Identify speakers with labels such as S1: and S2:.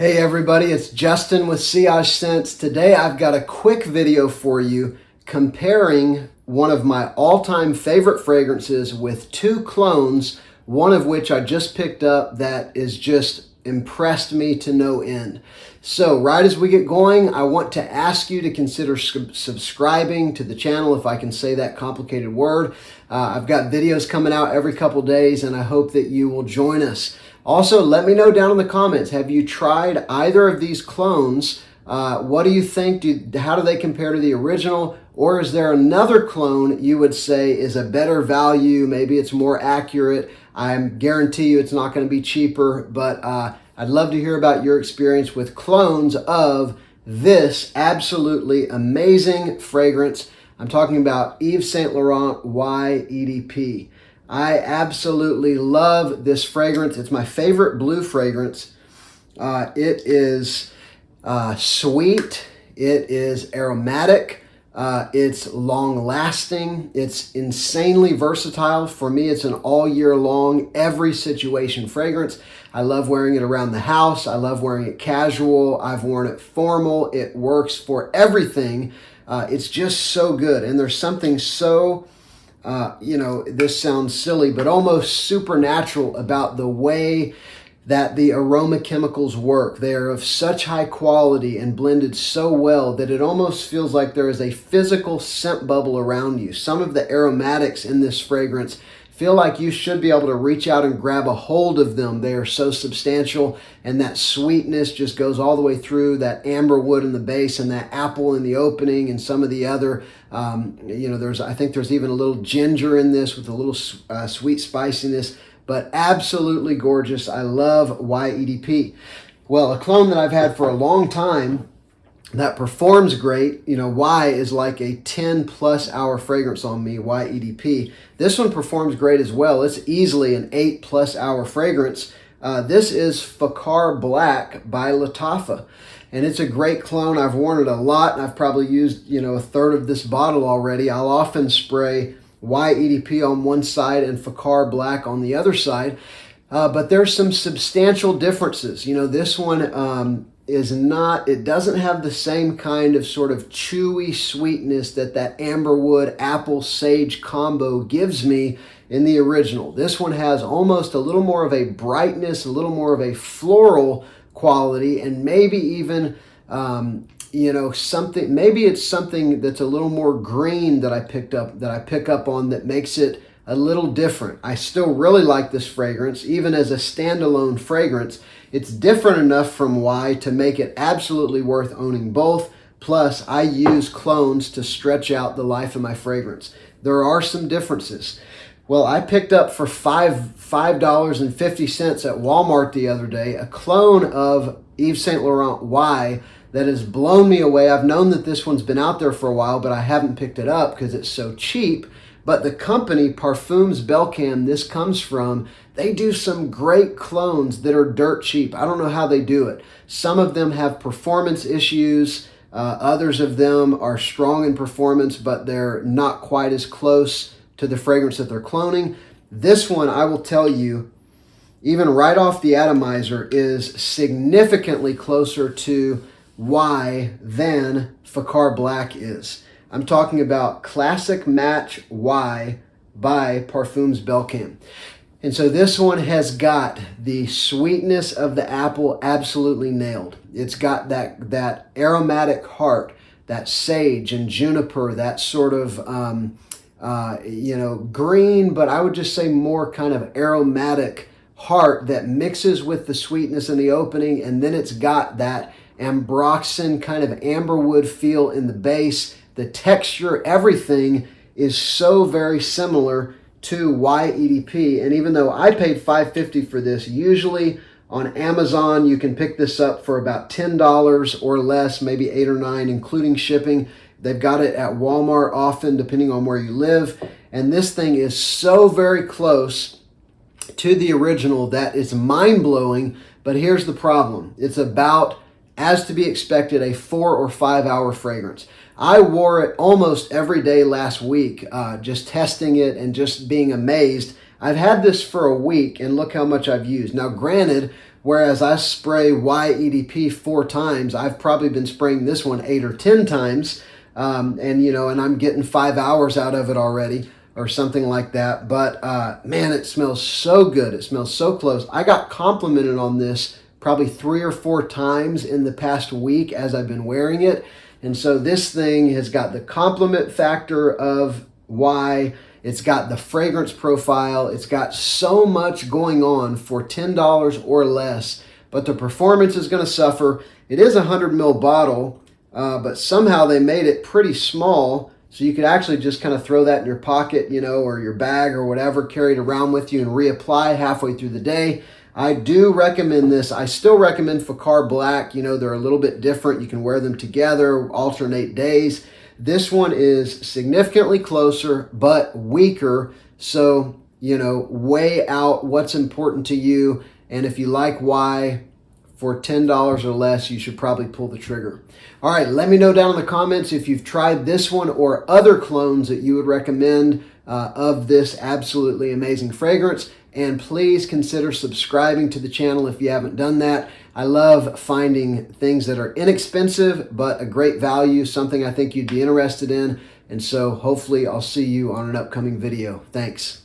S1: Hey everybody, it's Justin with Sillage Scents. Today I've got a quick video for you comparing one of my all-time favorite fragrances with two clones, one of which I just picked up that is just impressed me to no end. So right as we get going, I want to ask you to consider subscribing to the channel, if I can say that complicated word. I've got videos coming out every couple days and I hope that you will join us. Also, let me know down in the comments, have you tried either of these clones? What do you think? How do they compare to the original? Or is there another clone you would say is a better value? Maybe it's more accurate. I guarantee you it's not going to be cheaper, but I'd love to hear about your experience with clones of this absolutely amazing fragrance. I'm talking about Yves Saint Laurent Y EDP. I absolutely love this fragrance. It's my favorite blue fragrance. It is sweet. It is aromatic. It's long-lasting. It's insanely versatile. For me, it's an all year long, every situation fragrance. I love wearing it around the house. I love wearing it casual. I've worn it formal. It works for everything. It's just so good. And there's something so this sounds silly, but almost supernatural about the way that the aroma chemicals work. They are of such high quality and blended so well that it almost feels like there is a physical scent bubble around you. Some of the aromatics in this fragrance feel like you should be able to reach out and grab a hold of them. They are so substantial, and that sweetness just goes all the way through, that amber wood in the base and that apple in the opening, and some of the other, I think there's even a little ginger in this with a little sweet spiciness, but absolutely gorgeous. I love Y EDP. Well, a clone that I've had for a long time that performs great, Y is like a 10+ hour fragrance on me, Y EDP. This one performs great as well. It's easily an 8+ hour fragrance. This is Fakhar Black by Lattafa. And it's a great clone. I've worn it a lot, and I've probably used, a third of this bottle already. I'll often spray Y EDP on one side and Fakhar Black on the other side. But there's some substantial differences. This one it doesn't have the same kind of sort of chewy sweetness that amberwood apple sage combo gives me in the original. This one has almost a little more of a brightness, a little more of a floral quality, and maybe even maybe it's something that's a little more green that I pick up on that makes it a little different. I still really like this fragrance, even as a standalone fragrance. It's different enough from Y to make it absolutely worth owning both. Plus, I use clones to stretch out the life of my fragrance. There are some differences. Well, I picked up for $5.50 at Walmart the other day a clone of Yves Saint Laurent Y that has blown me away. I've known that this one's been out there for a while, but I haven't picked it up because it's so cheap. But the company, Parfums Belcam, this comes from, they do some great clones that are dirt cheap. I don't know how they do it. Some of them have performance issues. Others of them are strong in performance, but they're not quite as close to the fragrance that they're cloning. This one, I will tell you, even right off the atomizer, is significantly closer to Y than Fakhar Black is. I'm talking about Classic Match Y by Parfums Belcam. And so this one has got the sweetness of the apple absolutely nailed. It's got that aromatic heart, that sage and juniper, that sort of, green, but I would just say more kind of aromatic heart that mixes with the sweetness in the opening, and then it's got that ambroxan kind of amberwood feel in the base. The texture, everything is so very similar to Y EDP. And even though I paid $5.50 for this, usually on Amazon you can pick this up for about $10 or less, maybe $8 or $9, including shipping. They've got it at Walmart often, depending on where you live. And this thing is so very close to the original that it's mind-blowing. But here's the problem. It's about, as to be expected, a 4 or 5 hour fragrance. I wore it almost every day last week, just testing it and just being amazed. I've had this for a week and look how much I've used. Now granted, whereas I spray YEDP 4 times, I've probably been spraying this one 8 or 10 times. And I'm getting 5 hours out of it already or something like that. But man, it smells so good. It smells so close. I got complimented on this probably 3 or 4 times in the past week as I've been wearing it. And so this thing has got the compliment factor of Y. It's got the fragrance profile. It's got so much going on for $10 or less, but the performance is going to suffer. It is a 100 ml bottle, but somehow they made it pretty small, so you could actually just kind of throw that in your pocket, or your bag or whatever, carry it around with you and reapply halfway through the day. I do recommend this. I still recommend Fakhar Black. They're a little bit different. You can wear them together, alternate days. This one is significantly closer, but weaker. So, weigh out what's important to you. And if you like Y for $10 or less, you should probably pull the trigger. All right, let me know down in the comments if you've tried this one or other clones that you would recommend of this absolutely amazing fragrance. And please consider subscribing to the channel if you haven't done that. I love finding things that are inexpensive but a great value, something I think you'd be interested in. And so hopefully I'll see you on an upcoming video. Thanks.